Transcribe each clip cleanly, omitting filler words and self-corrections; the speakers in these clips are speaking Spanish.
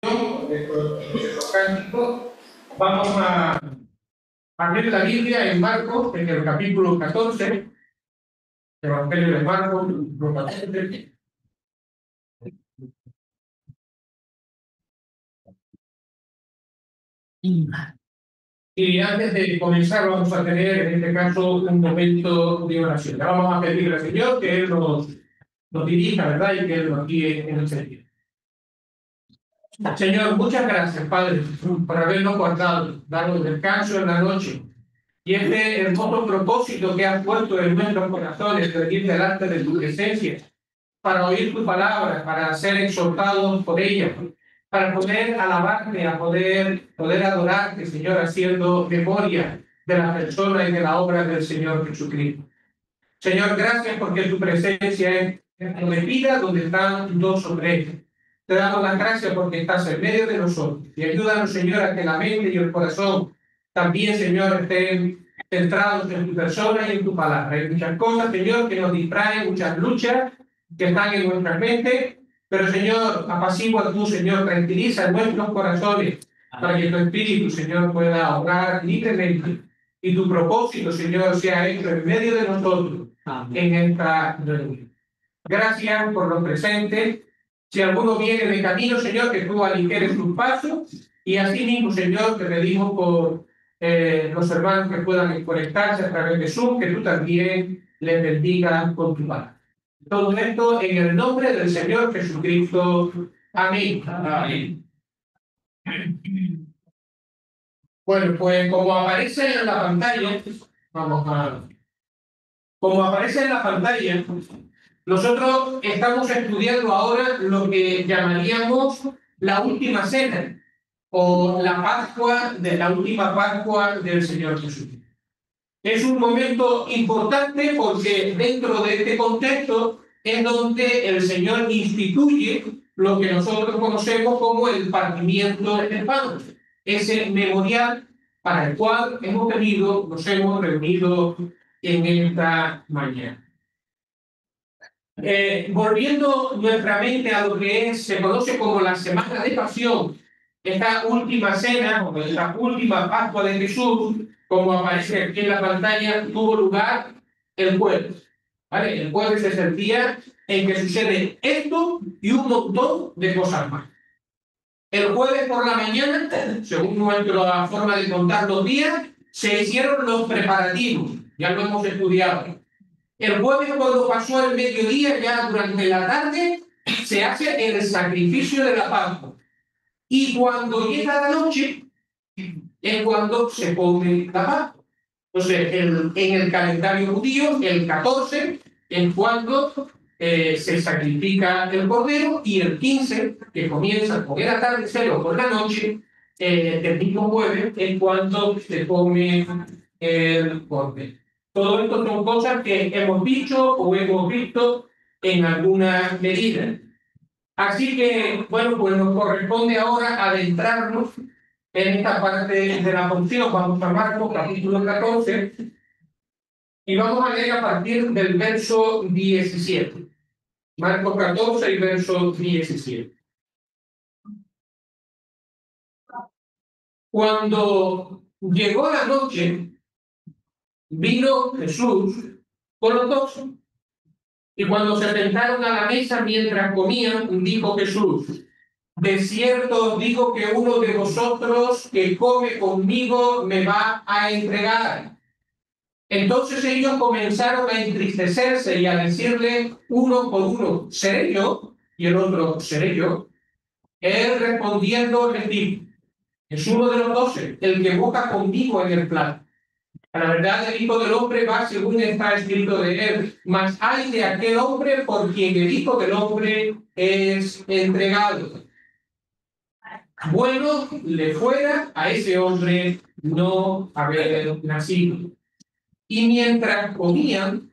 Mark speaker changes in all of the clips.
Speaker 1: Nuestro cántico, vamos a abrir la Biblia en Marcos, en el capítulo 14, Evangelio de Marcos, capítulo 14. Y antes de comenzar vamos a tener, en este caso, un momento de oración. Ya vamos a pedirle al Señor que Él nos dirija, ¿verdad? Y que Él nos guíe en el sentido. Señor, muchas gracias, Padre, por habernos guardado, darnos descanso en la noche. Y este hermoso propósito que has puesto en nuestros corazones, de venir delante de tu presencia, para oír tu palabra, para ser exhortados por ella, para poder alabarte, a poder adorarte, Señor, haciendo memoria de la persona y de la obra del Señor Jesucristo. Señor, gracias porque tu presencia es prometida donde están dos o tres. Te damos las gracias porque estás en medio de nosotros. Y ayúdanos, Señor, a que la mente y el corazón también, Señor, estén centrados en tu persona y en tu palabra. Hay muchas cosas, Señor, que nos distraen, muchas luchas que están en nuestras mentes. Pero, Señor, apacigua tú, Señor, tranquiliza nuestros corazones para que tu Espíritu, Señor, pueda obrar libremente y tu propósito, Señor, sea hecho en medio de nosotros en esta reunión. Gracias por lo presente. Si alguno viene de camino, Señor, que tú aligeres sus pasos. Y así mismo, Señor, te pedimos por los hermanos que puedan conectarse a través de Zoom, que tú también les bendigas con tu palabra. Todo esto en el nombre del Señor Jesucristo. Amén. Amén. Bueno, pues como aparece en la pantalla, como aparece en la pantalla, nosotros estamos estudiando ahora lo que llamaríamos la última cena o la Pascua de la última Pascua del Señor Jesús. Es un momento importante porque dentro de este contexto es donde el Señor instituye lo que nosotros conocemos como el partimiento del pan, ese memorial para el cual nos hemos reunido en esta mañana. Volviendo nuestra mente a lo que se conoce como la Semana de Pasión, esta última cena, o esta última Pascua de Jesús, como aparece aquí en la pantalla, tuvo lugar el jueves. ¿Vale? El jueves es el día en que sucede esto y un montón de cosas más. El jueves por la mañana, según nuestra forma de contar los días, se hicieron los preparativos, ya lo hemos estudiado. El jueves, cuando pasó el mediodía, ya durante la tarde, se hace el sacrificio de la Pascua. Y cuando llega la noche, es cuando se come la Pascua. Entonces, en el calendario judío, el 14 es cuando se sacrifica el cordero, y el 15, que comienza con el atardecer o por la noche, el mismo jueves, es cuando se come el cordero. Todo esto son cosas que hemos dicho o hemos visto en alguna medida. Así que, bueno, pues nos corresponde ahora adentrarnos en esta parte de la porción. Vamos a Marcos, capítulo 14, y vamos a leer a partir del verso 17. Marcos 14 y verso 17. Cuando llegó la noche, vino Jesús con los 12. Y cuando se sentaron a la mesa mientras comían, dijo Jesús: de cierto os digo que uno de vosotros que come conmigo me va a entregar. Entonces ellos comenzaron a entristecerse y a decirle uno por uno: ¿seré yo? Y el otro: ¿seré yo? Él respondiendo les dijo: es uno de los 12, el que boga conmigo en el plato. A la verdad, el Hijo del Hombre va según está escrito de él, mas hay de aquel hombre por quien el Hijo del Hombre es entregado. Bueno le fuera a ese hombre no haber nacido. Y mientras comían,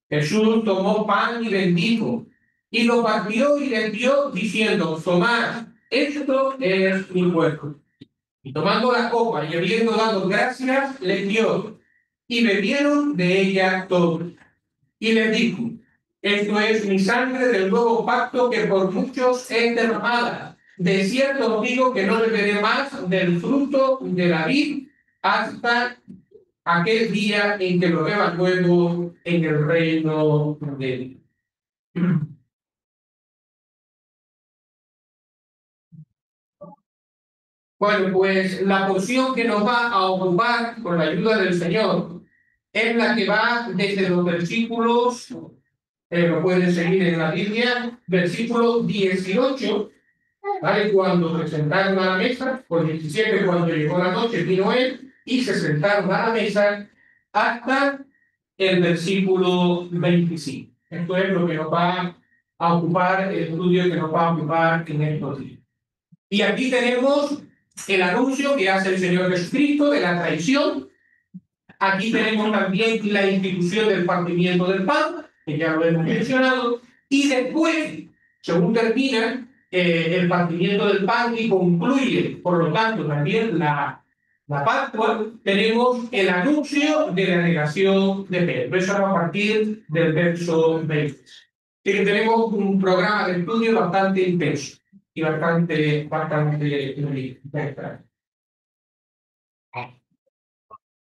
Speaker 1: Jesús tomó pan y bendijo, y lo partió y les dio, diciendo: tomad, esto es mi cuerpo. Y tomando la copa y habiendo dado gracias, les dio, y bebieron de ella todos. Y les dijo: esto es mi sangre del nuevo pacto, que por muchos es derramada de cierto os digo que no beberé más del fruto de la vid hasta aquel día en que lo beba luego en el reino de Dios. Bueno, pues la porción que nos va a ocupar con la ayuda del Señor es la que va desde los versículos, lo pueden seguir en la Biblia, versículo 18, ¿vale? Cuando se sentaron a la mesa, por 17, cuando llegó la noche, vino él y se sentaron a la mesa hasta el versículo 25. Esto es lo que nos va a ocupar, el estudio que nos va a ocupar en estos días. Y aquí tenemos el anuncio que hace el Señor Jesucristo de la traición. Aquí tenemos también la institución del partimiento del pan, que ya lo hemos mencionado. Y después, según termina el partimiento del pan y concluye, por lo tanto, también la Pascua, tenemos el anuncio de la negación de Pedro. Eso va a partir del verso 20. Así que tenemos un programa de estudio bastante intenso y bastante interesante.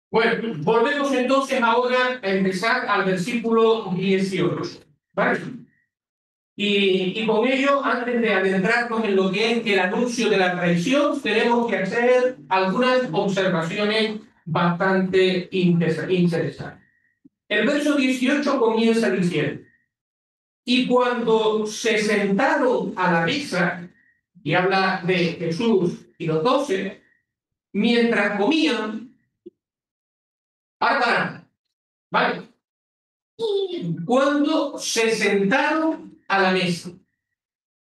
Speaker 1: Bueno, volvemos entonces ahora a empezar al versículo 18, ¿vale? Y con ello, antes de adentrarnos en lo que es el anuncio de la traición, tenemos que hacer algunas observaciones bastante interesantes. El verso 18 comienza diciendo: y cuando se sentaron a la mesa, y habla de Jesús y los 12, mientras comían, ahora, ¿vale? Cuando se sentaron a la mesa.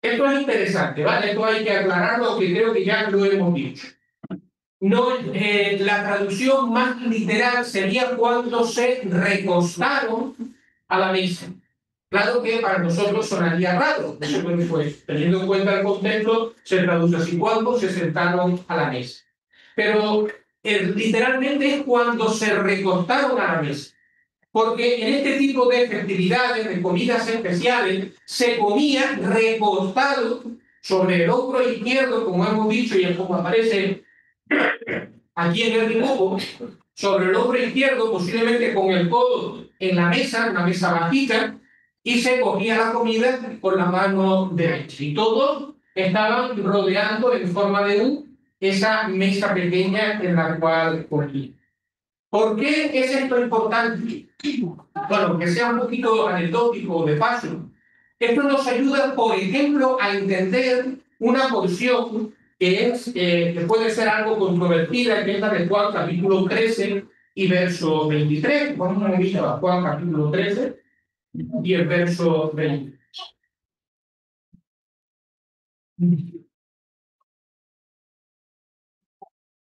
Speaker 1: Esto es interesante, ¿vale? Esto hay que aclararlo, que creo que ya lo hemos dicho. No, la traducción más literal sería cuando se recostaron a la mesa. Claro que para nosotros sonaría raro, pues, teniendo en cuenta el contexto, se traduce así: cuando se sentaron a la mesa. Pero literalmente es cuando se recostaron a la mesa. Porque en este tipo de festividades, de comidas especiales, se comía recostado sobre el hombro izquierdo, como hemos dicho y como aparece aquí en el dibujo, sobre el hombro izquierdo, posiblemente con el codo en la mesa, una mesa bajita, y se cogía la comida con la mano derecha. Y todos estaban rodeando en forma de U esa mesa pequeña en la cual comían. ¿Por qué es esto importante? Bueno, que sea un poquito anecdótico de paso. Esto nos ayuda, por ejemplo, a entender una porción que puede ser algo controvertida, que es la de Juan capítulo 13 y verso 23. Vamos a ver a Juan capítulo 13 y el verso 20.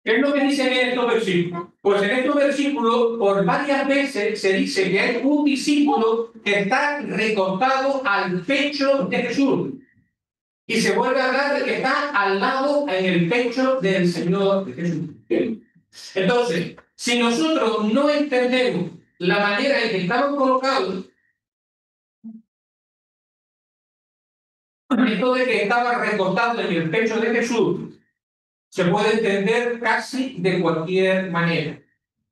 Speaker 1: ¿Qué es lo que dicen en estos versículos? Pues en estos versículos, por varias veces se dice que hay un discípulo que está recostado al pecho de Jesús. Y se vuelve a hablar de que está al lado en el pecho del Señor Jesús. Entonces, si nosotros no entendemos la manera en que estamos colocados, esto de que estaba recostado en el pecho de Jesús se puede entender casi de cualquier manera.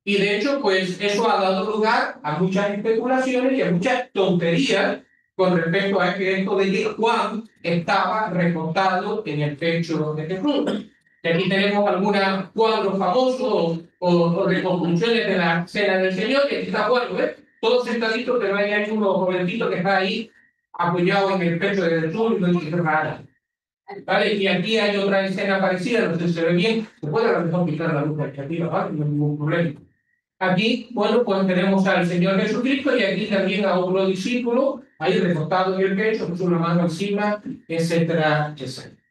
Speaker 1: Y de hecho, pues eso ha dado lugar a muchas especulaciones y a muchas tonterías con respecto a esto de que Juan estaba recostado en el pecho de Jesús. Y aquí tenemos algunos cuadros famosos o reconstrucciones de la cena del Señor, y aquí está Juan, ¿ves? Todos sentaditos, pero hay uno jovencito que está ahí apoyado en el pecho de Jesús y no dice nada. ¿Vale? Y aquí hay otra escena parecida, no sé si se ve bien, se puede a lo mejor quitar la luz aquí, ¿vale? No hay ningún problema. Aquí, bueno, pues tenemos al Señor Jesucristo y aquí también a otro discípulo, ahí recostado en el pecho, con una mano encima, etcétera, etcétera.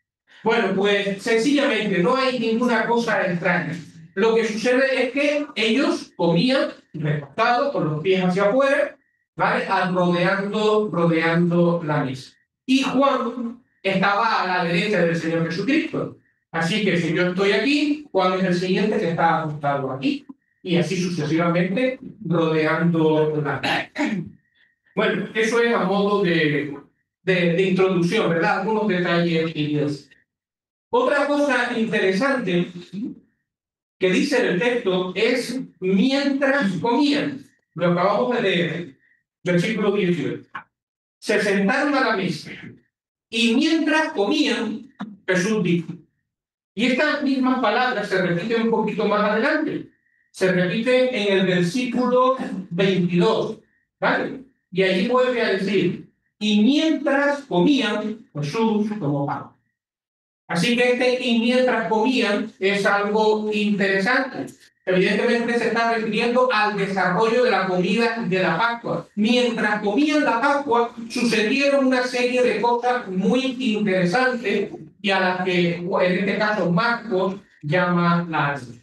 Speaker 1: Bueno, pues sencillamente no hay ninguna cosa extraña. Lo que sucede es que ellos comían recostados, con los pies hacia afuera, ¿vale? Rodeando la mesa. Y Juan estaba a la derecha del Señor Jesucristo. Así que si yo estoy aquí, Juan es el siguiente que está acostado aquí. Y así sucesivamente, rodeando la mesa. Bueno, eso es a modo de introducción, ¿verdad? Algunos detalles y Otra cosa interesante que dice el texto es mientras comían. Lo acabamos de leer, versículo 18. Se sentaron a la mesa y mientras comían, Jesús dijo. Y estas mismas palabras se repiten un poquito más adelante. Se repite en el versículo 22, ¿vale? Y allí vuelve a decir, y mientras comían, Jesús tomó pan. Así que y mientras comían es algo interesante. Evidentemente se está refiriendo al desarrollo de la comida de la Pascua. Mientras comían la Pascua, sucedieron una serie de cosas muy interesantes y a las que, en este caso, Marcos llama la atención.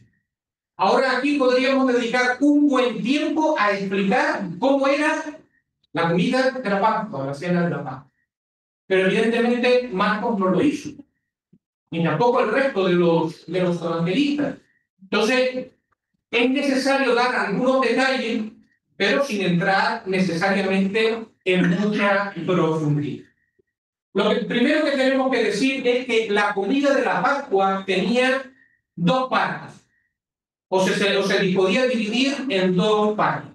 Speaker 1: Ahora aquí podríamos dedicar un buen tiempo a explicar cómo era la comida de la Pascua, la cena de la Pascua. Pero evidentemente Marcos no lo hizo, ni tampoco el resto de los evangelistas. Entonces, es necesario dar algunos detalles, pero sin entrar necesariamente en mucha profundidad. Lo primero que tenemos que decir es que la comida de la Pascua tenía dos partes, o se podía dividir en dos partes.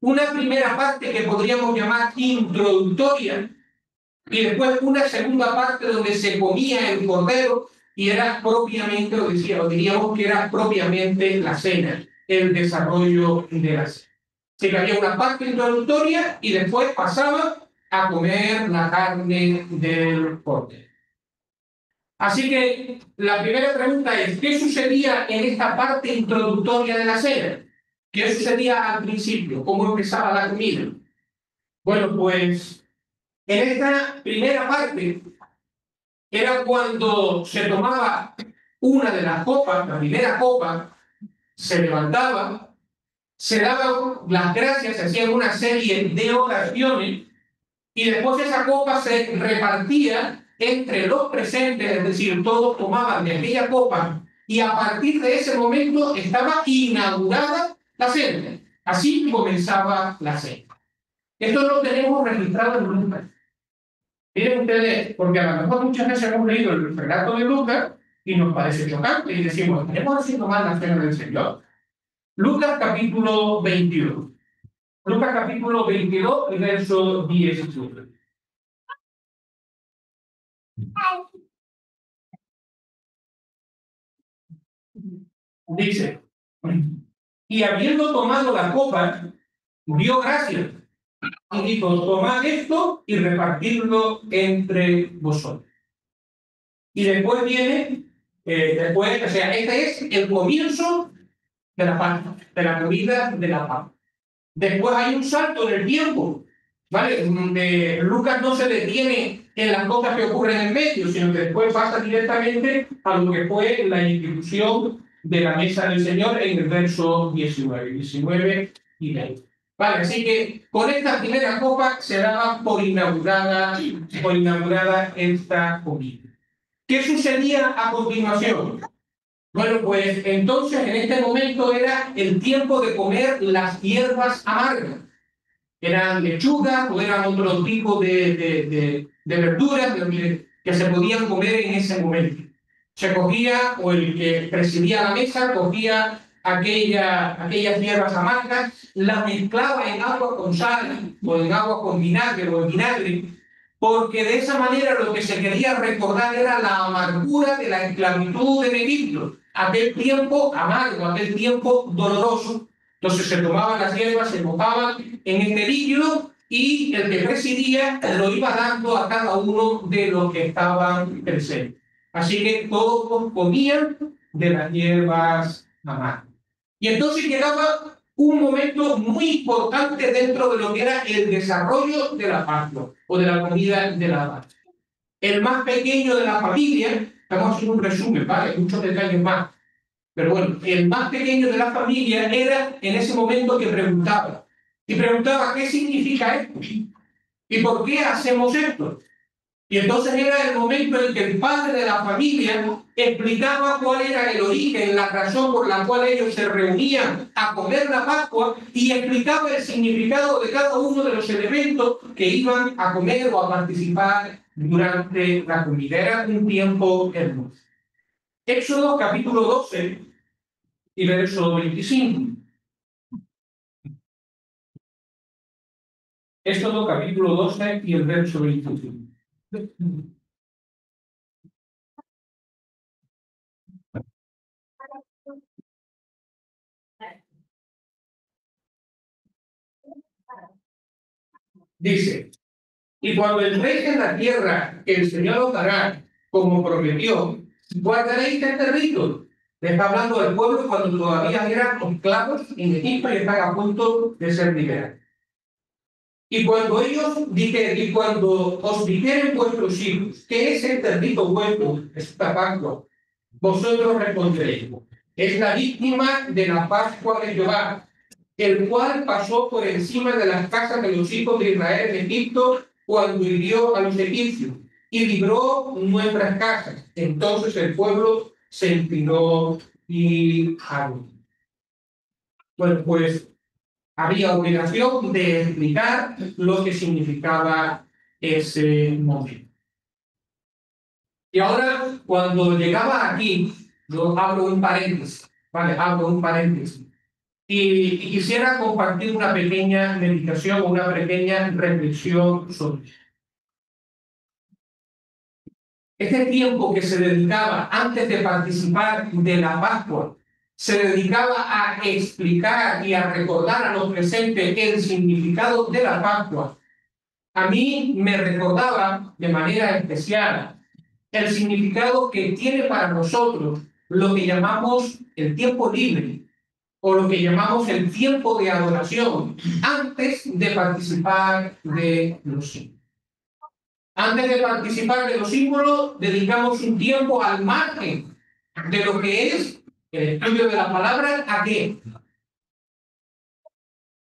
Speaker 1: Una primera parte que podríamos llamar introductoria, y después una segunda parte donde se comía el cordero y era propiamente, o diríamos que era propiamente la cena, el desarrollo de la cena. Así que había una parte introductoria y después pasaba a comer la carne del cordero. Así que la primera pregunta es, ¿qué sucedía en esta parte introductoria de la cena? ¿Qué sucedía al principio? ¿Cómo empezaba la comida? Bueno, pues en esta primera parte era cuando se tomaba una de las copas, la primera copa, se levantaba, se daban las gracias, se hacían una serie de oraciones y después esa copa se repartía entre los presentes, es decir, todos tomaban de aquella copa y a partir de ese momento estaba inaugurada la cena. Así comenzaba la cena. Esto lo tenemos registrado en Lucas. Miren ustedes, porque a lo mejor muchas veces hemos leído el relato de Lucas y nos parece chocante y decimos, ¿estaremos haciendo mal la cena del Señor? Lucas capítulo 22. Lucas capítulo 22, verso 17. Dice, y habiendo tomado la copa, dio gracias y dijo, tomad esto y repartidlo entre vosotros. Y después viene, o sea, este es el comienzo de la Pascua, de la comida de la Pascua. Después hay un salto en el tiempo, ¿vale? Donde Lucas no se detiene en las cosas que ocurren en medio, sino que después pasa directamente a lo que fue la institución de la mesa del Señor en el verso 19 y 20. Vale, así que con esta primera copa se daba por inaugurada esta comida. ¿Qué sucedía a continuación? Bueno, pues entonces en este momento era el tiempo de comer las hierbas amargas. Eran lechugas o eran otro tipo de verduras que se podían comer en ese momento. Se cogía, o el que presidía la mesa, cogía aquellas hierbas amargas, las mezclaba en agua con sal, o en agua con vinagre, o en vinagre, porque de esa manera lo que se quería recordar era la amargura de la esclavitud en Egipto, aquel tiempo amargo, aquel tiempo doloroso. Entonces se tomaban las hierbas, se mojaban en este líquido y el que presidía lo iba dando a cada uno de los que estaban presentes. Así que todos comían de las hierbas amargas. Y entonces llegaba un momento muy importante dentro de lo que era el desarrollo de la Pascua o de la comida de la Pascua. El más pequeño de la familia, estamos haciendo un resumen, ¿vale? Muchos detalles más. Pero bueno, el más pequeño de la familia era en ese momento que preguntaba. Y preguntaba, ¿qué significa esto? ¿Y por qué hacemos esto? Y entonces era el momento en que el padre de la familia explicaba cuál era el origen, la razón por la cual ellos se reunían a comer la Pascua y explicaba el significado de cada uno de los elementos que iban a comer o a participar durante la comida. Era un tiempo hermoso. Éxodo capítulo 12 y verso 25. Éxodo capítulo 12 y el verso 25. Dice: y cuando entréis en la tierra que el Señor os dará, como prometió, guardaréis este rito. Le está hablando del pueblo cuando todavía eran esclavos en Egipto y están a punto de ser liberados. Y cuando os dijeren vuestros hijos, ¿qué es este rito vuestro, esta Pascua? Vosotros responderéis: es la víctima de la Pascua de Jehová, el cual pasó por encima de las casas de los hijos de Israel en Egipto cuando hirió a los egipcios y libró nuestras casas. Entonces el pueblo se inclinó y habló. Bueno, pues había obligación de explicar lo que significaba ese momento. Y ahora, cuando llegaba aquí, yo abro un paréntesis, ¿vale? Abro un paréntesis. Y quisiera compartir una pequeña meditación, una pequeña reflexión sobre este tiempo que se dedicaba antes de participar de la Pascua. Se dedicaba a explicar y a recordar a los presentes el significado de la Pascua. A mí me recordaba de manera especial el significado que tiene para nosotros lo que llamamos el tiempo libre o lo que llamamos el tiempo de adoración antes de participar de los símbolos. Antes de participar de los símbolos, dedicamos un tiempo al margen de lo que es el estudio de la palabra. ¿A qué?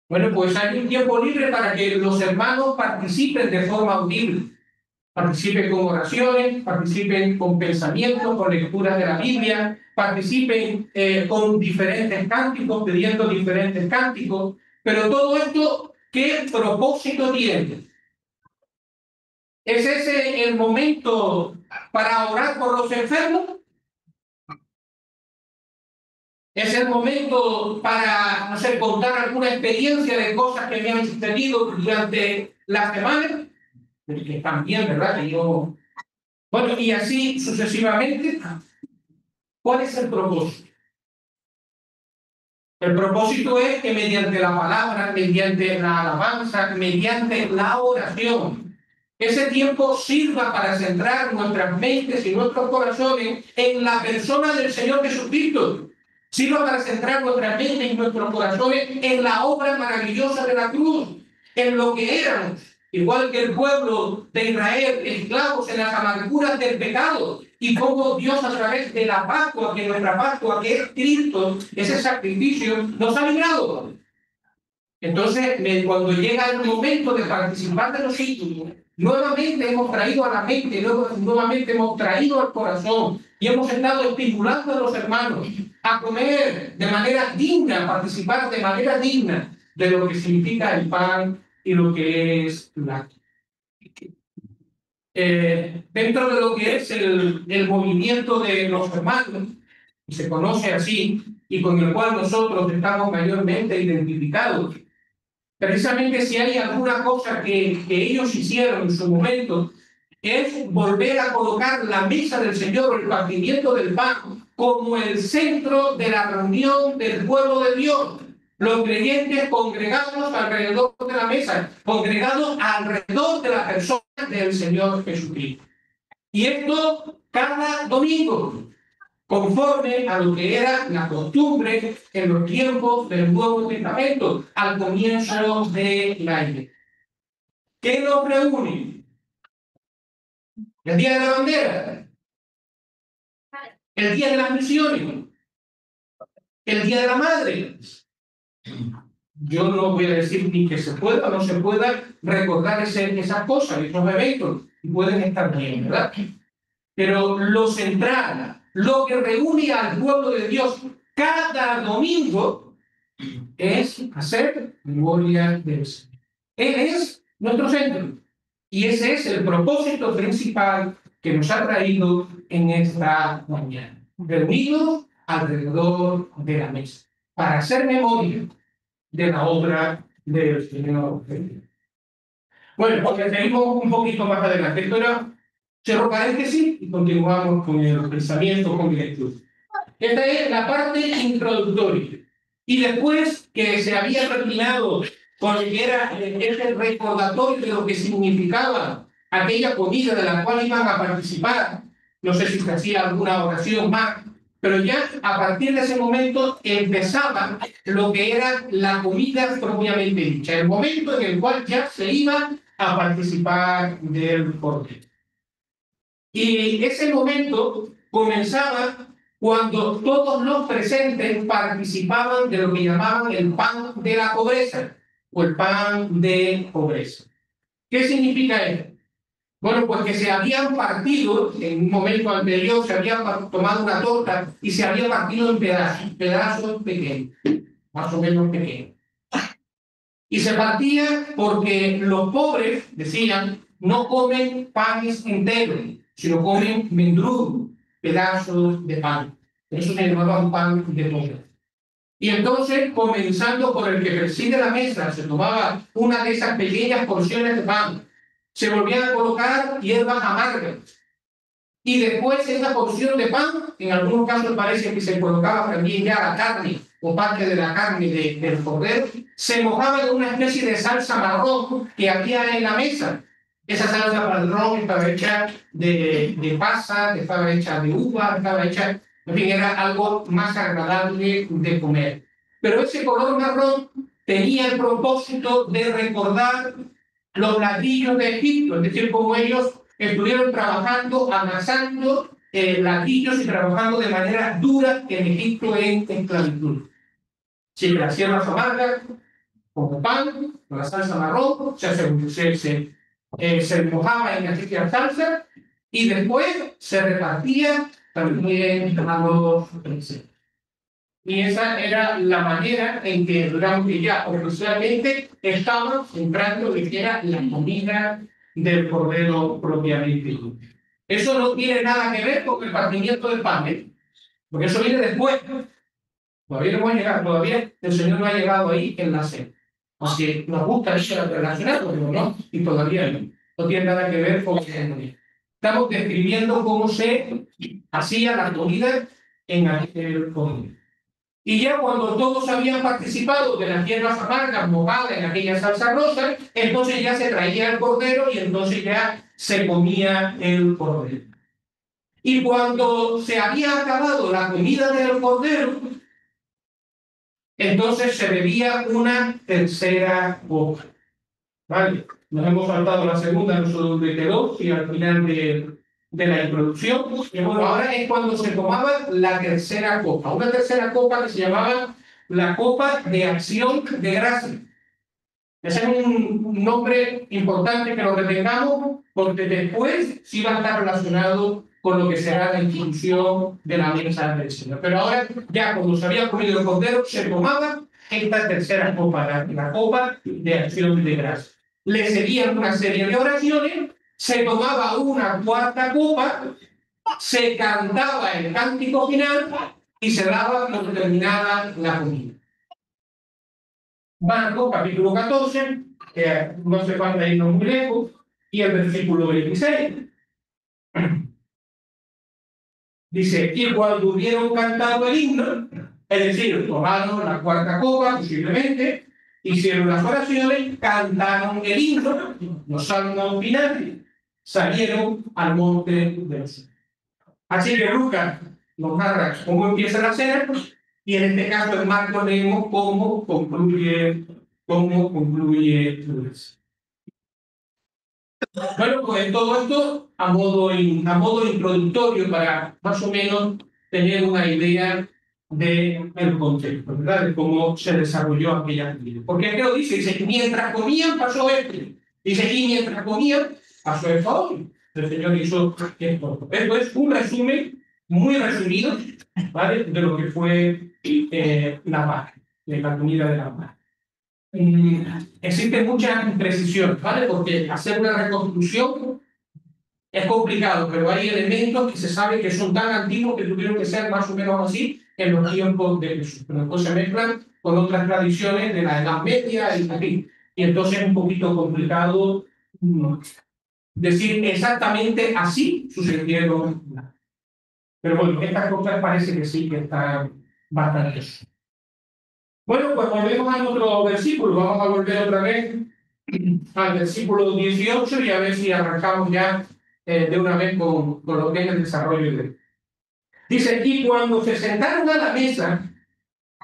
Speaker 1: Bueno, pues hay un tiempo libre para que los hermanos participen de forma audible. Participen con oraciones, participen con pensamientos, con lecturas de la Biblia, participen con diferentes cánticos, pidiendo diferentes cánticos. Pero todo esto, ¿qué propósito tiene? ¿Es ese el momento para orar por los enfermos? ¿Es el momento para, no sé, contar alguna experiencia de cosas que me han sucedido durante la semana? Que también, ¿verdad? Que yo... Bueno, y así sucesivamente. ¿Cuál es el propósito? El propósito es que mediante la palabra, mediante la alabanza, mediante la oración, ese tiempo sirva para centrar nuestras mentes y nuestros corazones en la persona del Señor Jesucristo. Sirva para centrar nuestras mentes y nuestros corazones en la obra maravillosa de la cruz, en lo que éramos, igual que el pueblo de Israel, esclavos en las amarguras del pecado, y cómo Dios a través de la Pascua, que nuestra Pascua, que es Cristo, ese sacrificio, nos ha librado. Entonces, cuando llega el momento de participar de los ídolos, nuevamente hemos traído a la mente, nuevamente hemos traído al corazón y hemos estado estimulando a los hermanos a comer de manera digna, a participar de manera digna de lo que significa el pan y lo que es la... Dentro de lo que es el movimiento de los hermanos, que se conoce así, y con el cual nosotros estamos mayormente identificados, precisamente si hay alguna cosa que ellos hicieron en su momento, es volver a colocar la mesa del Señor, el partimiento del pan, como el centro de la reunión del pueblo de Dios. Los creyentes congregados alrededor de la mesa, congregados alrededor de la persona del Señor Jesucristo. Y esto cada domingo, conforme a lo que era la costumbre en los tiempos del Nuevo Testamento, al comienzo de la iglesia. ¿Qué nos reúne? El Día de la Bandera, el Día de las Misiones, el Día de la Madre. Yo no voy a decir ni que se pueda o no se pueda recordar esas cosas, esos eventos, y pueden estar bien, ¿verdad? Pero lo central, lo que reúne al pueblo de Dios cada domingo es hacer memoria del Señor. Él es nuestro centro. Y ese es el propósito principal que nos ha traído en esta mañana. reunidos alrededor de la mesa, para hacer memoria de la obra del Señor. Bueno, porque seguimos un poquito más adelante. Esto era, cierro paréntesis y continuamos con el pensamiento, con la lectura. Esta es la parte introductoria. Y después que se había terminado con lo que era ese recordatorio de lo que significaba aquella comida de la cual iban a participar, no sé si se hacía alguna oración más, pero ya a partir de ese momento empezaba lo que era la comida propiamente dicha, el momento en el cual ya se iba a participar del cordero. Y ese momento comenzaba cuando todos los presentes participaban de lo que llamaban el pan de la pobreza o el pan de pobreza. ¿Qué significa esto? Bueno, pues que se habían partido, en un momento anterior se había tomado una torta y se había partido en pedazos pequeños, más o menos pequeños. Y se partía porque los pobres, decían, no comen panes enteros, sino comen mendrugos, pedazos de pan. Eso se llamaba un pan de pobre. Y entonces, comenzando por el que preside la mesa, se tomaba una de esas pequeñas porciones de pan, se volvían a colocar hierbas amargas. Y después esa porción de pan, en algunos casos parece que se colocaba también ya la carne o parte de la carne del cordero, se mojaba en una especie de salsa marrón que había en la mesa. Esa salsa marrón estaba hecha de pasas, estaba hecha de uva, estaba hecha, en fin, era algo más agradable de comer. Pero ese color marrón tenía el propósito de recordar los ladrillos de Egipto, es decir, como ellos estuvieron trabajando, amasando ladrillos y trabajando de manera dura en Egipto en esclavitud. Si las hierbas amargas, como pan, con la salsa marrón, se mojaba en aquella salsa y después se repartía también a los presentes. Y esa era la manera en que, digamos que ya oficialmente estaban entrando en que era la comida del cordero propiamente. Eso no tiene nada que ver con el partimiento del pan, ¿eh? Porque eso viene después. Todavía no hemos llegado, todavía el Señor no ha llegado ahí en la cena. Aunque nos gusta eso relacionado, pero no, y todavía no. No tiene nada que ver con el. Estamos describiendo cómo se hacía la comida en aquel cordero. Y ya cuando todos habían participado de las hierbas amargas mojadas en aquella salsa rosa, entonces ya se traía el cordero y entonces ya se comía el cordero. Y cuando se había acabado la comida del cordero, entonces se bebía una tercera copa. ¿Vale? Nos hemos saltado la segunda, no sé dónde quedó, y al final de la introducción. Y bueno, ahora es cuando se tomaba la tercera copa. Una tercera copa que se llamaba la copa de acción de gracia. Ese es un nombre importante que lo retengamos, porque después sí va a estar relacionado con lo que será la institución de la mesa del Señor. Pero ahora, ya cuando se había comido el cordero, se tomaba esta tercera copa, la copa de acción de gracia. Le seguían una serie de oraciones, se tomaba una cuarta copa, se cantaba el cántico final y se daba por terminada la comida. Marcos capítulo 14, que no se falta irnos muy lejos, y el versículo 26. Dice, y cuando hubieron cantado el himno, es decir, tomaron la cuarta copa, posiblemente, hicieron las oraciones, cantaron el himno, los salmos finales, salieron al monte del Señor. Así que Lucas nos narra cómo empieza la cena, y en este caso en Marcos leemos cómo concluye Lucas. Bueno, pues todo esto a modo introductorio para más o menos tener una idea del contexto, ¿verdad? De cómo se desarrolló aquella actividad. Porque aquí lo dice, mientras comían pasó esto. Dice, y mientras comían pasó esto. El Señor hizo esto. Esto es un resumen muy resumido, ¿vale? De lo que fue la Pascua, de la comida de la Pascua. Existen muchas imprecisiones, ¿vale? Porque hacer una reconstrucción Es complicado, pero hay elementos que se sabe que son tan antiguos que tuvieron que ser más o menos así en los tiempos de Jesús. Pero después se mezclan con otras tradiciones de la Edad Media y así. Y entonces es un poquito complicado decir exactamente así sucedieron. Pero bueno, estas cosas parece que sí que están bastante. Bueno, pues volvemos al otro versículo. Vamos a volver otra vez al versículo 18 y a ver si arrancamos ya de una vez con lo que es el desarrollo de. Dice, y cuando se sentaron a la mesa,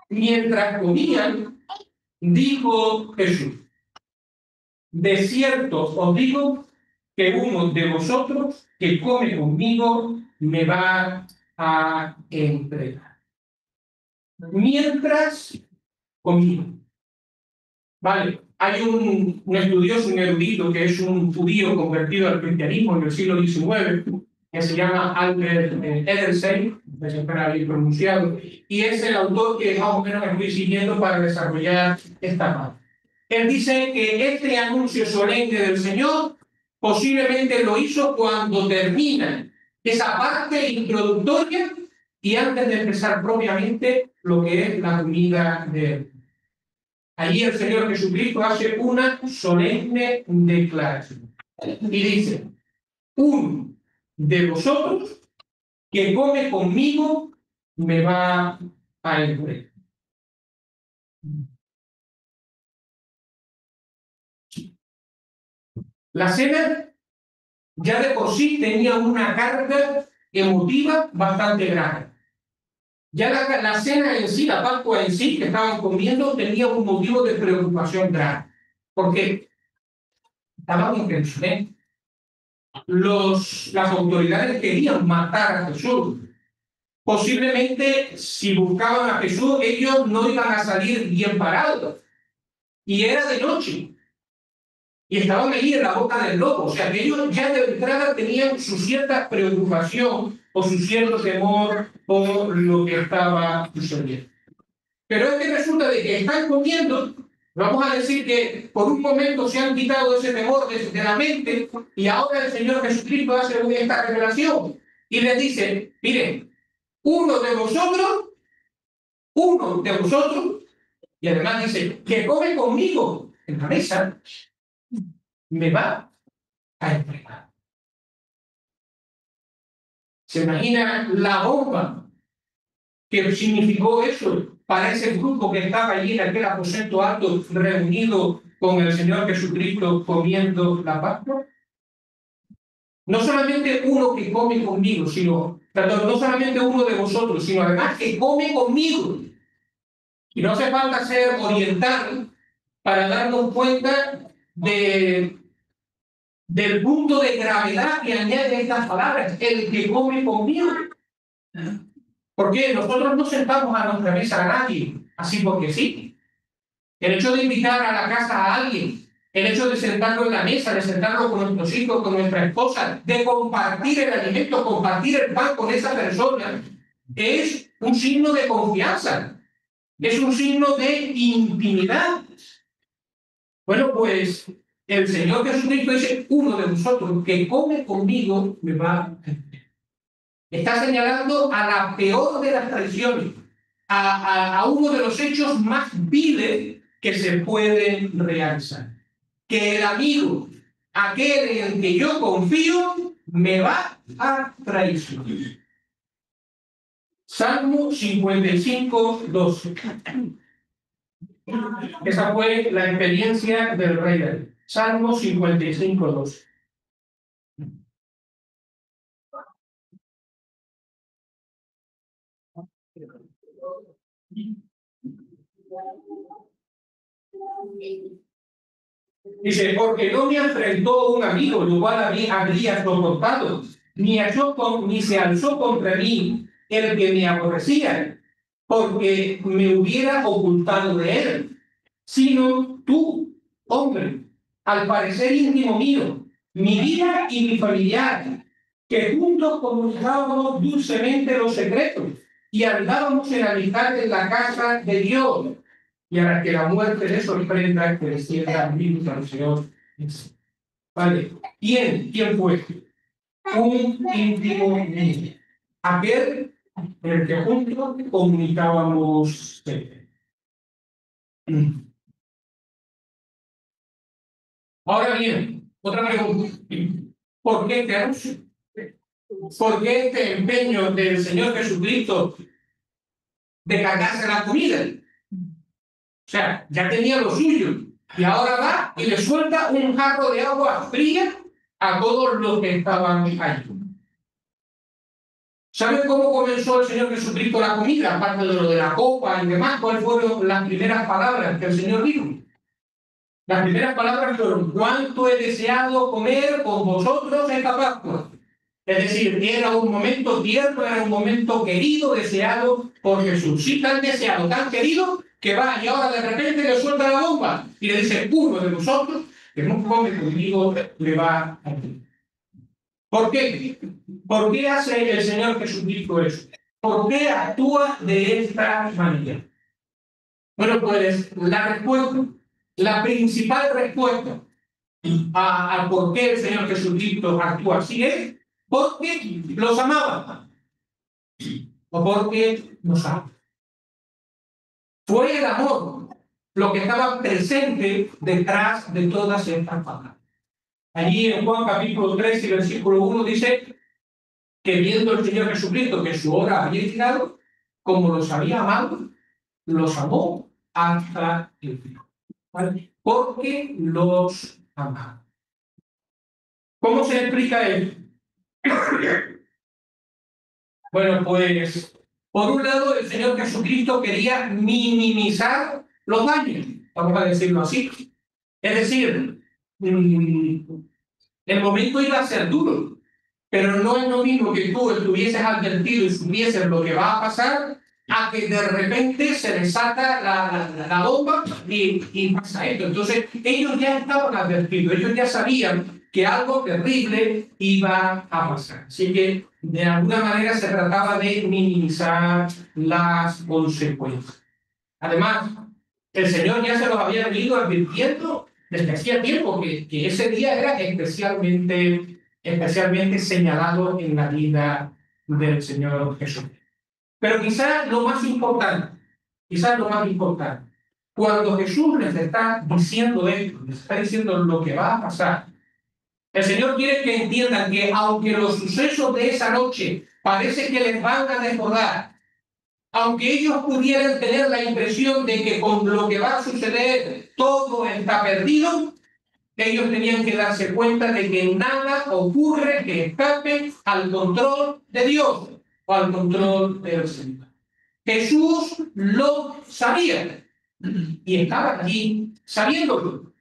Speaker 1: mientras comían, dijo Jesús, de cierto os digo que uno de vosotros que come conmigo me va a entregar. Mientras comían. Vale, hay un estudioso, un erudito, que es un judío convertido al cristianismo en el siglo XIX, que se llama Albert Edersheim, no sé si espera bien pronunciado, y es el autor que más o menos estoy siguiendo para desarrollar esta parte. Él dice que este anuncio solemne del Señor posiblemente lo hizo cuando termina esa parte introductoria y antes de empezar propiamente lo que es la comida de él. Allí el Señor Jesucristo hace una solemne declaración y dice, uno de vosotros que come conmigo me va a entregar. La cena ya de por sí tenía una carga emotiva bastante grande. Ya la cena en sí, la Pascua en sí que estaban comiendo, tenía un motivo de preocupación grande. Porque estaban en Jerusalén. Las autoridades querían matar a Jesús. Posiblemente, si buscaban a Jesús, ellos no iban a salir bien parados. Y era de noche. Y estaban ahí en la boca del lobo. O sea, que ellos ya de entrada tenían su cierta preocupación o su cierto temor por lo que estaba sucediendo. Pero es que resulta de que están comiendo, vamos a decir que por un momento se han quitado ese temor de la mente y ahora el Señor Jesucristo hace esta revelación y les dice, miren, uno de vosotros, y además dice, que come conmigo en la mesa, me va a entregar. ¿Se imagina la bomba que significó eso para ese grupo que estaba allí en aquel aposento alto reunido con el Señor Jesucristo comiendo la Pascua? No solamente uno que come conmigo, sino, perdón, no solamente uno de vosotros, sino además que come conmigo. Y no hace falta ser oriental para darnos cuenta del punto de gravedad que añade estas palabras, el que come conmigo. Porque nosotros no sentamos a nuestra mesa a nadie, así porque sí. El hecho de invitar a la casa a alguien, el hecho de sentarlo en la mesa, de sentarlo con nuestros hijos, con nuestra esposa, de compartir el alimento, compartir el pan con esa persona, es un signo de confianza, es un signo de intimidad. Bueno, pues el Señor Jesucristo dice, uno de vosotros que come conmigo me va a entregar. Está señalando a la peor de las traiciones, a uno de los hechos más viles que se pueden realizar. Que el amigo, aquel en el que yo confío, me va a traicionar. Salmo 55, 12. Esa fue la experiencia del rey David. Salmo 55, 12. Dice, porque no me enfrentó un amigo, lo cual habría soportado, ni se alzó contra mí el que me aborrecía, porque me hubiera ocultado de él, sino tú, hombre, al parecer íntimo mío, mi vida y mi familiar, que juntos comunicábamos dulcemente los secretos y andábamos en amistad en la casa de Dios. Y a que la muerte le sorprenda que descienda al Señor. Vale, ¿quién fue? un íntimo amigo, aquel en el que juntos comunicábamos fe. Ahora bien, otra pregunta. ¿Por qué este anuncio? ¿Por qué este empeño del Señor Jesucristo de cargarse la comida? O sea, ya tenía lo suyo. Y ahora va y le suelta un jarro de agua fría a todos los que estaban allí. ¿Saben cómo comenzó el Señor Jesucristo la comida? Aparte de lo de la copa y demás, ¿cuáles fueron las primeras palabras que el Señor dijo? Las primeras palabras fueron: ¿cuánto he deseado comer con vosotros esta Pascua? Es decir, era un momento tierno, era un momento querido, deseado por Jesús. Sí, tan deseado, tan querido, que va y ahora de repente le suelta la bomba y le dice: uno de vosotros que no come conmigo le va a morir. ¿Por qué? ¿Por qué hace el Señor Jesucristo eso? ¿Por qué actúa de esta manera? Bueno, pues la respuesta, la principal respuesta a por qué el Señor Jesucristo actúa así es porque los amaba o porque nos ama. Fue el amor lo que estaba presente detrás de todas estas palabras. Allí en Juan capítulo 3 y versículo 1 dice que viendo el Señor Jesucristo que su hora había llegado, como los había amado, los amó hasta el final. ¿Vale? Porque los amaba. ¿Cómo se explica esto? Bueno, pues por un lado el Señor Jesucristo quería minimizar los daños, vamos a decirlo así. Es decir, el momento iba a ser duro, pero no es lo mismo que tú estuvieses advertido y supieses lo que va a pasar, a que de repente se desata la bomba y pasa esto. Entonces, ellos ya estaban advertidos, ellos ya sabían que algo terrible iba a pasar. Así que, de alguna manera, se trataba de minimizar las consecuencias. Además, el Señor ya se los había venido advirtiendo desde hacía tiempo que ese día era especialmente señalado en la vida del Señor Jesús. Pero quizás lo más importante, cuando Jesús les está diciendo esto, les está diciendo lo que va a pasar, el Señor quiere que entiendan que aunque los sucesos de esa noche parece que les van a desbordar, aunque ellos pudieran tener la impresión de que con lo que va a suceder todo está perdido, ellos tenían que darse cuenta de que nada ocurre que escape al control de Dios o al control del Señor. Jesús lo sabía y estaba allí sabiéndolo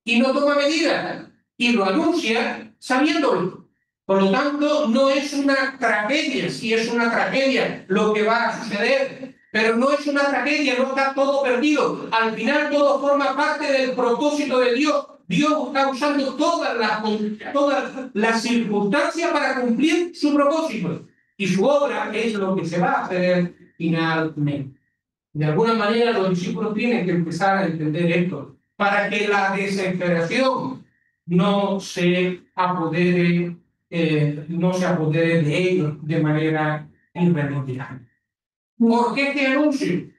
Speaker 1: y no toma medidas y lo anuncia sabiéndolo. Por lo tanto, no es una tragedia, sí es una tragedia lo que va a suceder, pero no es una tragedia, no está todo perdido. Al final todo forma parte del propósito de Dios. Dios está usando todas las circunstancias para cumplir su propósito. Y su obra es lo que se va a hacer finalmente. De alguna manera los discípulos tienen que empezar a entender esto, para que la desesperación no se apodere de ellos de manera irremediable. ¿Por qué este anuncio?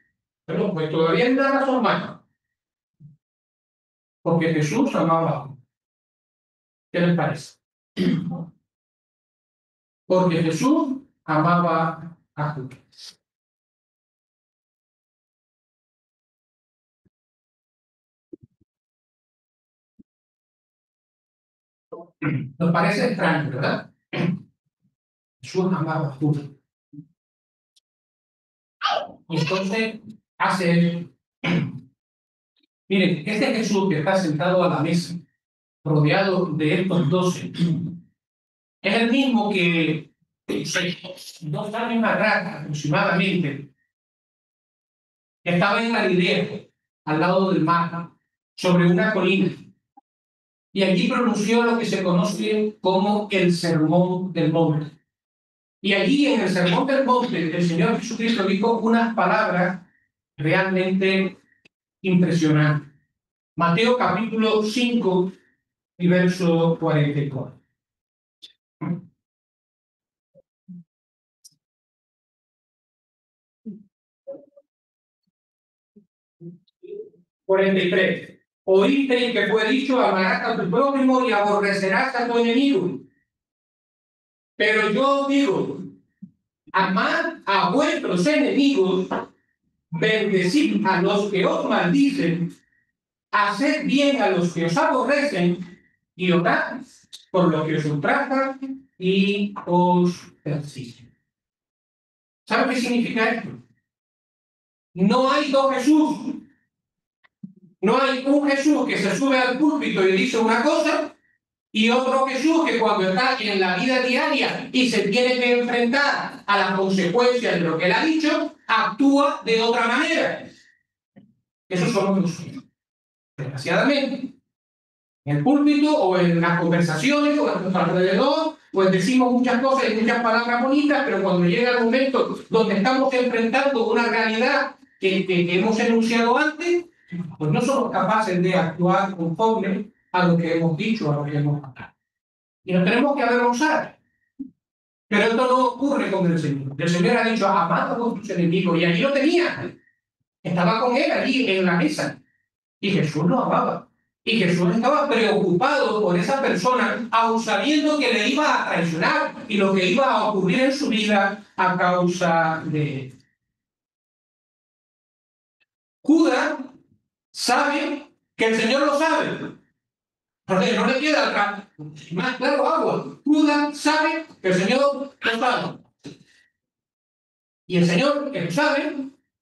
Speaker 1: Bueno, pues todavía hay una razón más. Porque Jesús amaba. ¿Qué les parece? Porque Jesús amaba a Judas. Nos parece extraño, ¿verdad? Jesús amaba a Judas. Y entonces hace. Miren, este Jesús que está sentado a la mesa, rodeado de estos 12, es el mismo que 2 años atrás, aproximadamente, estaba en Galilea, al lado del mar, sobre una colina, y allí pronunció lo que se conoce como el Sermón del Monte. Y allí en el Sermón del Monte, el Señor Jesucristo dijo unas palabras realmente impresionantes. Mateo capítulo 5 y verso 44. 43. Oísteis que fue dicho: amarás a tu prójimo y aborrecerás a tu enemigo. Pero yo os digo: amad a vuestros enemigos, bendecid a los que os maldicen, haced bien a los que os aborrecen, y orad por los que os ultrajan y os persiguen. ¿Sabe qué significa esto? No hay dos Jesús. No hay un Jesús que se sube al púlpito y dice una cosa, y otro Jesús que cuando está en la vida diaria y se tiene que enfrentar a las consecuencias de lo que él ha dicho, actúa de otra manera. Eso somos nosotros, desgraciadamente. En el púlpito o en las conversaciones o a nuestro alrededor, pues decimos muchas cosas y muchas palabras bonitas, pero cuando llega el momento donde estamos enfrentando una realidad que hemos enunciado antes, pues no somos capaces de actuar conforme a lo que hemos dicho, a lo que hemos hablado. Y nos tenemos que avergonzar. Pero esto no ocurre con el Señor. El Señor ha dicho: amad a vuestros enemigos, y allí lo tenía. Estaba con él allí en la mesa. Y Jesús lo amaba. Y Jesús estaba preocupado por esa persona, aun sabiendo que le iba a traicionar y lo que iba a ocurrir en su vida a causa de él. Judas sabe que el Señor lo sabe. Porque no le queda más claro agua. Judas sabe que el Señor lo sabe. Y el Señor, que lo sabe,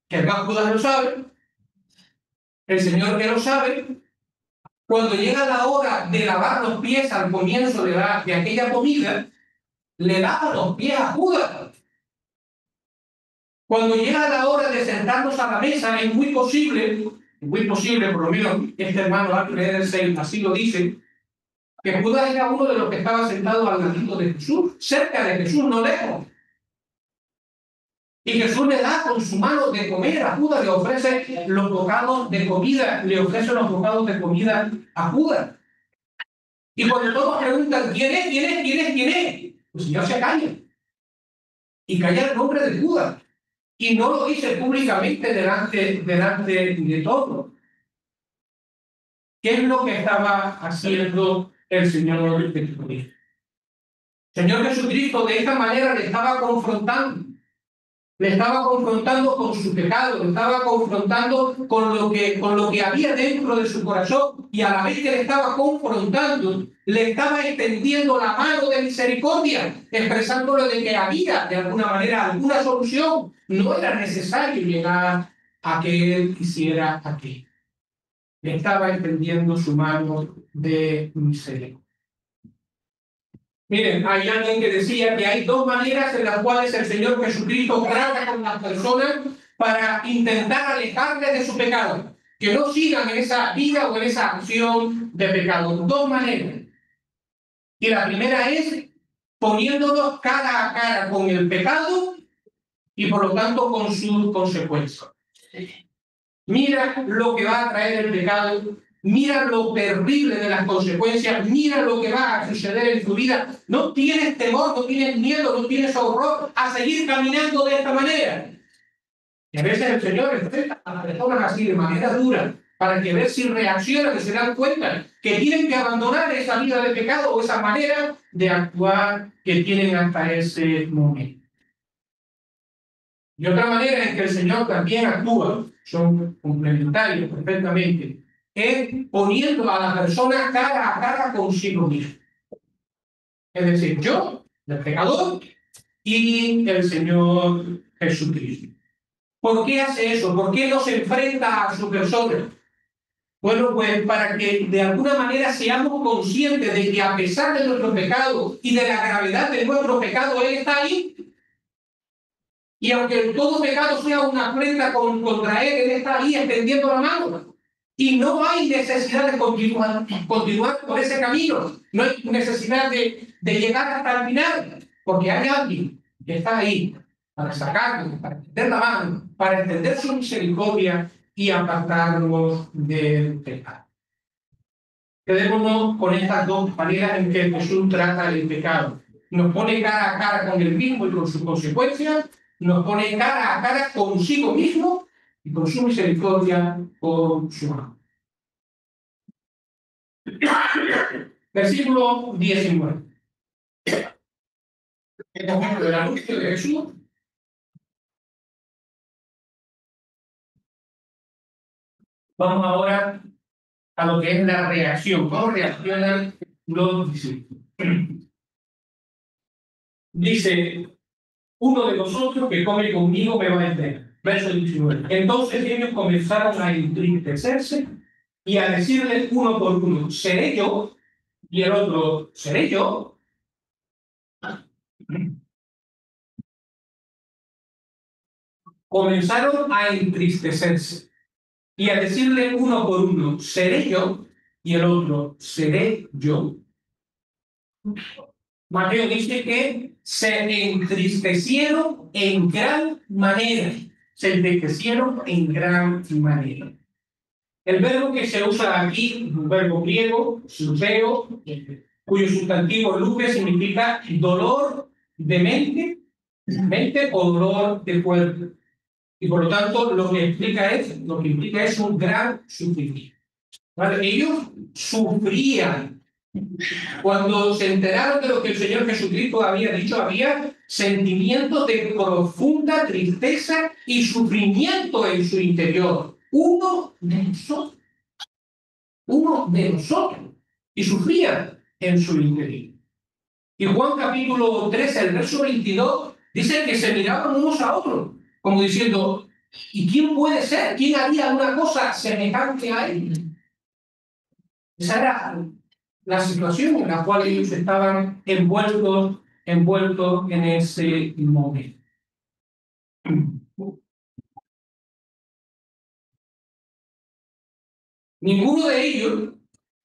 Speaker 1: que el más Judas lo sabe, el Señor que lo sabe, cuando llega la hora de lavar los pies al comienzo de aquella comida, le lava los pies a Judas. Cuando llega la hora de sentarnos a la mesa, es muy posible, por lo menos este hermano Alfred así lo dice, que Judas era uno de los que estaba sentado al ladito de Jesús, cerca de Jesús, no lejos. Y Jesús le da con su mano de comer a Judas, le ofrece los bocados de comida, a Judas. Y cuando todos preguntan: ¿quién es? ¿quién es? ¿quién es? ¿quién es? El Señor se calla. Y calla el nombre de Judas. Y no lo dice públicamente delante de todos. ¿Qué es lo que estaba haciendo el Señor Jesucristo? El Señor Jesucristo de esta manera le estaba confrontando. Le estaba confrontando con su pecado, le estaba confrontando con lo que había dentro de su corazón, y a la vez que le estaba confrontando, le estaba extendiendo la mano de misericordia, expresándole de que había de alguna manera alguna solución. No era necesario llegar a que él hiciera aquello. Le estaba extendiendo su mano de misericordia. Miren, hay alguien que decía que hay dos maneras en las cuales el Señor Jesucristo trata con las personas para intentar alejarles de su pecado, que no sigan en esa vida o en esa acción de pecado. Dos maneras. Y la primera es poniéndonos cara a cara con el pecado y por lo tanto con sus consecuencias. Mira lo que va a traer el pecado. Mira lo terrible de las consecuencias, mira lo que va a suceder en tu vida. No tienes temor, no tienes miedo, no tienes horror a seguir caminando de esta manera. Y a veces el Señor enfrenta a las personas así de manera dura para que ver si reaccionan y se dan cuenta que tienen que abandonar esa vida de pecado o esa manera de actuar que tienen hasta ese momento. Y otra manera en que el Señor también actúa, son complementarios perfectamente, es poniendo a la persona cara a cara consigo mismo. Es decir, yo, el pecador, y el Señor Jesucristo. ¿Por qué hace eso? ¿Por qué nos enfrenta a su persona? Bueno, pues para que de alguna manera seamos conscientes de que a pesar de nuestro pecado y de la gravedad de nuestro pecado, Él está ahí. Y aunque todo pecado sea una afrenta contra Él está ahí extendiendo la mano. Y no hay necesidad de continuar por ese camino. No hay necesidad de llegar hasta el final, porque hay alguien que está ahí para sacarnos, para extender la mano, para extender su misericordia y apartarnos del pecado. Quedémonos con estas dos maneras en que Jesús trata el pecado. Nos pone cara a cara con el mismo y con sus consecuencias, nos pone cara a cara consigo mismo y con su misericordia con su mano. Versículo 19. El ejemplo del anuncio de Jesús. Vamos ahora a lo que es la reacción. ¿Cómo reaccionan los discípulos? Dice, uno de vosotros que come conmigo me va a entregar. Verso 19. Entonces ellos comenzaron a entristecerse y a decirle uno por uno, ¿seré yo? Y el otro, ¿seré yo? Comenzaron a entristecerse y a decirle uno por uno, ¿seré yo? Y el otro, ¿seré yo? Mateo dice que se entristecieron en gran manera. Se entristecieron en gran manera. El verbo que se usa aquí, un verbo griego, lupeo, cuyo sustantivo lupe significa dolor de mente o dolor de cuerpo. Y por lo tanto, lo que implica es un gran sufrimiento. ¿Vale? Ellos sufrían. Cuando se enteraron de lo que el Señor Jesucristo había dicho, había sentimientos de profunda tristeza y sufrimiento en su interior. Uno de nosotros, y sufrían en su interior. Y Juan capítulo 13, el verso 22, dice que se miraban unos a otros, como diciendo, ¿y quién puede ser? ¿Quién haría una cosa semejante a él? Esa era la situación en la cual ellos estaban envueltos en ese momento. Ninguno de ellos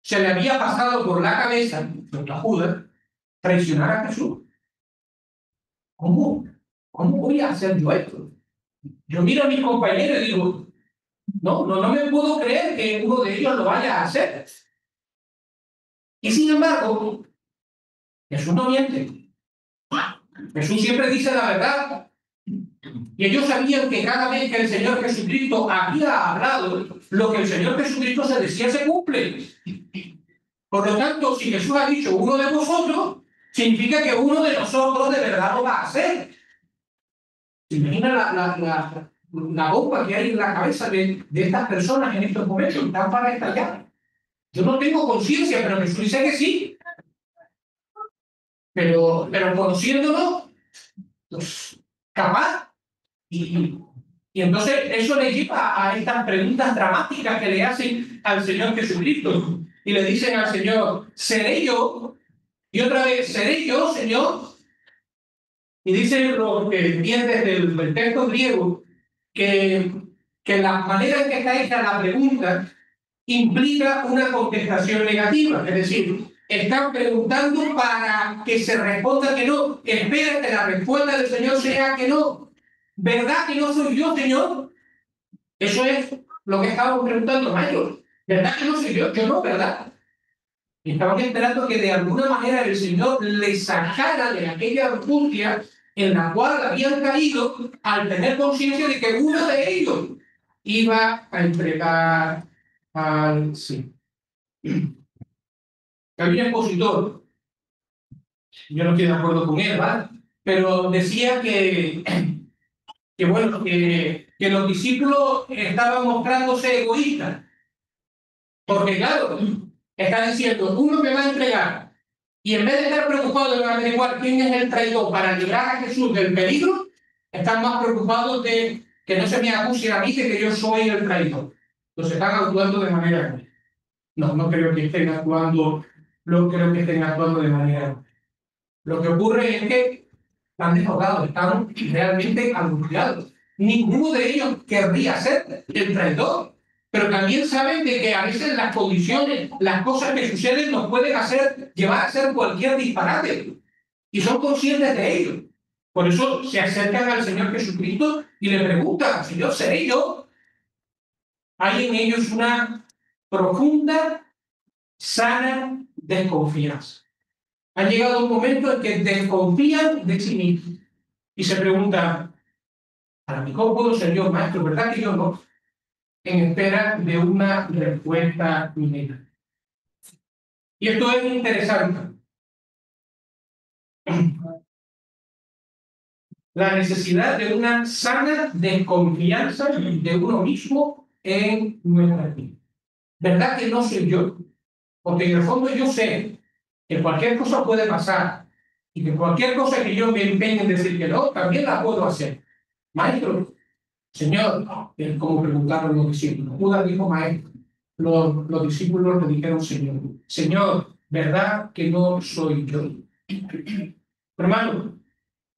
Speaker 1: se le había pasado por la cabeza, a Judas, traicionar a Jesús. ¿Cómo? ¿Cómo voy a hacer yo esto? Yo miro a mis compañeros y digo, no me puedo creer que uno de ellos lo vaya a hacer. Y sin embargo, Jesús no miente. Jesús siempre dice la verdad. Y ellos sabían que cada vez que el Señor Jesucristo había hablado, lo que el Señor Jesucristo se decía se cumple. Por lo tanto, si Jesús ha dicho uno de vosotros, significa que uno de nosotros de verdad lo va a hacer. ¿Se imagina la bomba que hay en la cabeza de estas personas en estos momentos? Están para estallar. Yo no tengo conciencia, pero Jesús dice que sí. Pero conociéndolo, pues, capaz. Y entonces eso le lleva a estas preguntas dramáticas que le hacen al Señor Jesucristo. Y le dicen al Señor, ¿seré yo? Y otra vez, ¿seré yo, Señor? Y dice lo que entiende del texto griego, que la manera en que está hecha la pregunta implica una contestación negativa. Es decir, están preguntando para que se responda que no. Espera que la respuesta del Señor sea que no. ¿Verdad que no soy yo, Señor? Eso es lo que estaban preguntando Mayor. ¿Verdad que no soy yo? Yo no, ¿verdad? Y estaban esperando que de alguna manera el Señor les sacara de aquella angustia en la cual habían caído al tener conciencia de que uno de ellos iba a entregar al Señor. Había un expositor, yo no estoy de acuerdo con él, ¿vale? Pero decía que los discípulos estaban mostrándose egoístas. Porque claro, está diciendo, uno me va a entregar, y en vez de estar preocupados de averiguar quién es el traidor para librar a Jesús del peligro, están más preocupados de que no se me acuse a mí de que yo soy el traidor. Entonces están actuando de manera egoísta. No creo que estén actuando, no creo que estén actuando de manera egoísta. Lo que ocurre es que están desfocados, están realmente angustiados. Ninguno de ellos querría ser el traidor, pero también saben de que a veces las condiciones, las cosas que suceden nos pueden llevar a hacer cualquier disparate. Y son conscientes de ello. Por eso se acercan al Señor Jesucristo y le preguntan, Señor, ¿seré yo? Hay en ellos una profunda, sana desconfianza. Ha llegado un momento en que desconfían de sí mismos y se preguntan, A lo mejor puedo ser yo, maestro, ¿verdad que yo no? En espera de una respuesta inmediata. Y esto es interesante. La necesidad de una sana desconfianza de uno mismo en nuestra vida. ¿Verdad que no soy yo? Porque en el fondo yo sé que cualquier cosa puede pasar y que cualquier cosa que yo me empeñe en decir que no, también la puedo hacer. Maestro, Señor, es como preguntaron los discípulos. Judas dijo, maestro. Los discípulos le dijeron, Señor, Señor, ¿verdad que no soy yo? Hermano,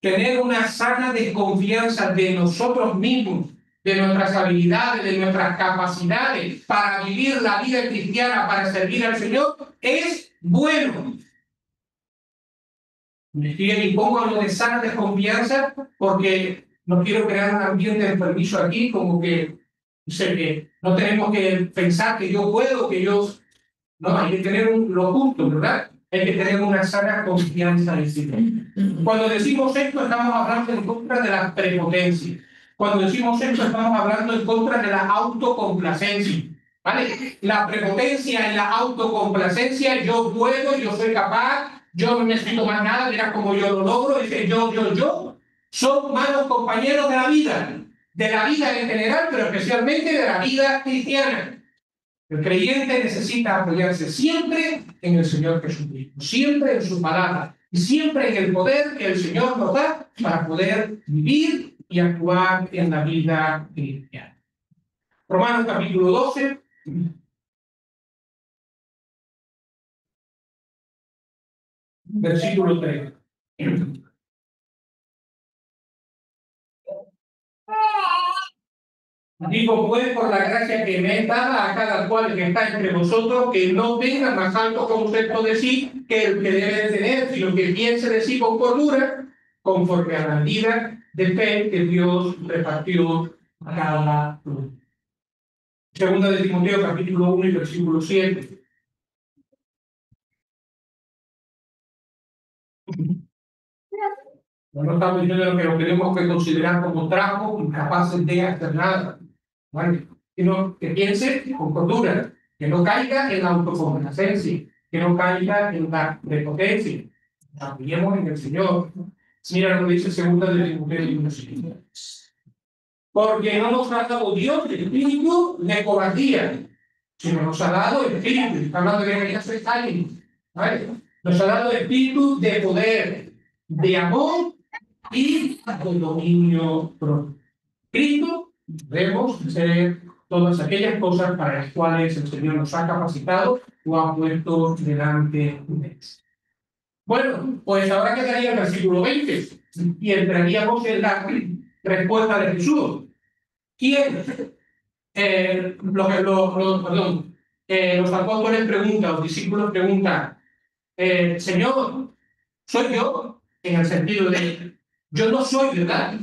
Speaker 1: tener una sana desconfianza de nosotros mismos, de nuestras habilidades, de nuestras capacidades para vivir la vida cristiana, para servir al Señor, es bueno. Y pongo lo de sana desconfianza porque no quiero crear un ambiente de permiso aquí, como que, no tenemos que pensar que yo puedo, que yo... No, hay que tener lo justo, ¿verdad? Hay que tener una sana confianza en sí mismo. Cuando decimos esto, estamos hablando en contra de la prepotencia. Cuando decimos esto, estamos hablando en contra de la autocomplacencia. ¿Vale? La prepotencia y la autocomplacencia, yo puedo, yo soy capaz, yo no necesito más nada, mira cómo yo lo logro, dice yo, son malos compañeros de la vida en general, pero especialmente de la vida cristiana. El creyente necesita apoyarse siempre en el Señor Jesucristo, siempre en su palabra y siempre en el poder que el Señor nos da para poder vivir y actuar en la vida cristiana. Romanos capítulo 12, versículo 3. Digo pues por la gracia que me es dada a cada cual que está entre vosotros, que no tenga más alto concepto de sí que el que debe tener, sino que piense de sí con cordura, conforme a la medida de fe que Dios repartió a cada uno. Segunda de Timoteo, capítulo 1 y versículo 7. No estamos diciendo que lo tenemos que considerar como trapos, incapaces de hacer nada, ¿vale? Sino que piense con cordura, que no caiga en la autocomplacencia, que no caiga en la prepotencia. Apoyemos en el Señor. Mira lo que dice segunda de Timoteo 1:7. Porque no nos ha dado Dios el espíritu de cobardía, sino nos ha dado el espíritu, está hablando de que ya soy alguien, ¿vale? Nos ha dado el espíritu de poder, de amor y de dominio propio. Cristo debemos hacer todas aquellas cosas para las cuales el Señor nos ha capacitado o ha puesto delante de él. Bueno, pues ahora quedaría el versículo 20 y entraríamos en la respuesta de Jesús. ¿Quién? Los apóstoles preguntan, los discípulos preguntan, Señor, ¿soy yo? En el sentido de, yo no soy, ¿verdad?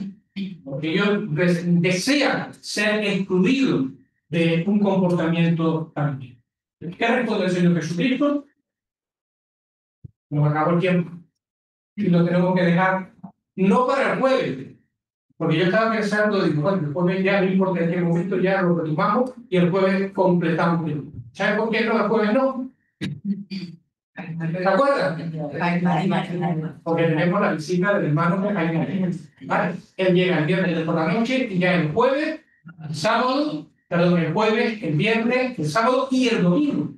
Speaker 1: Porque ellos desean ser excluidos de un comportamiento también. ¿Qué responde el Señor Jesucristo? Nos acabó el tiempo y lo tenemos que dejar no para el jueves, porque yo estaba pensando, digo, bueno, el jueves ya no importa en qué momento ya lo retomamos y el jueves completamos. ¿Sabes por qué no el jueves no? ¿Se acuerdan? Porque tenemos la visita del hermano de Jaime. ¿Vale? Él llega el viernes por la noche y ya el jueves, el sábado, perdón, el jueves, el viernes, el sábado y el domingo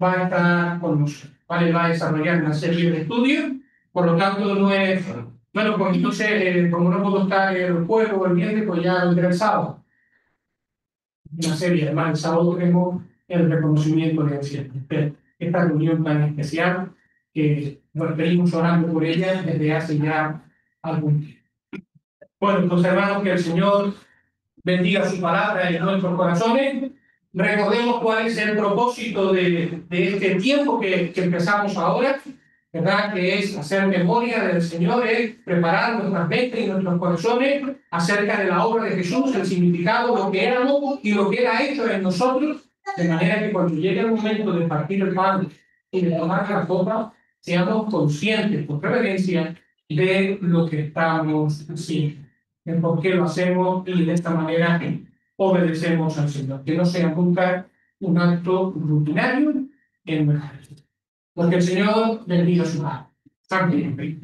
Speaker 1: va a estar con nosotros. ¿Vale? Va a desarrollar una serie de estudios, por lo tanto no es... Bueno, pues entonces, como no puedo estar el jueves o el viernes, pues ya vendré el sábado. Una serie, además el sábado tenemos el reconocimiento de accidentes. Esta reunión tan especial que nos venimos orando por ella desde hace ya algún tiempo. Bueno, pues hermanos, que el Señor bendiga su palabra en nuestros corazones. Recordemos cuál es el propósito de este tiempo que empezamos ahora, ¿verdad? Que es hacer memoria del Señor, es preparar nuestras mentes y nuestros corazones acerca de la obra de Jesús, el significado, lo que éramos y lo que Él ha hecho en nosotros, de manera que cuando llegue el momento de partir el pan y de tomar la copa, seamos conscientes, por reverencia, de lo que estamos haciendo. el por qué lo hacemos y de esta manera obedecemos al Señor. Que no sea nunca un acto rutinario en nuestra vida. Porque el Señor bendiga su alma. Amén.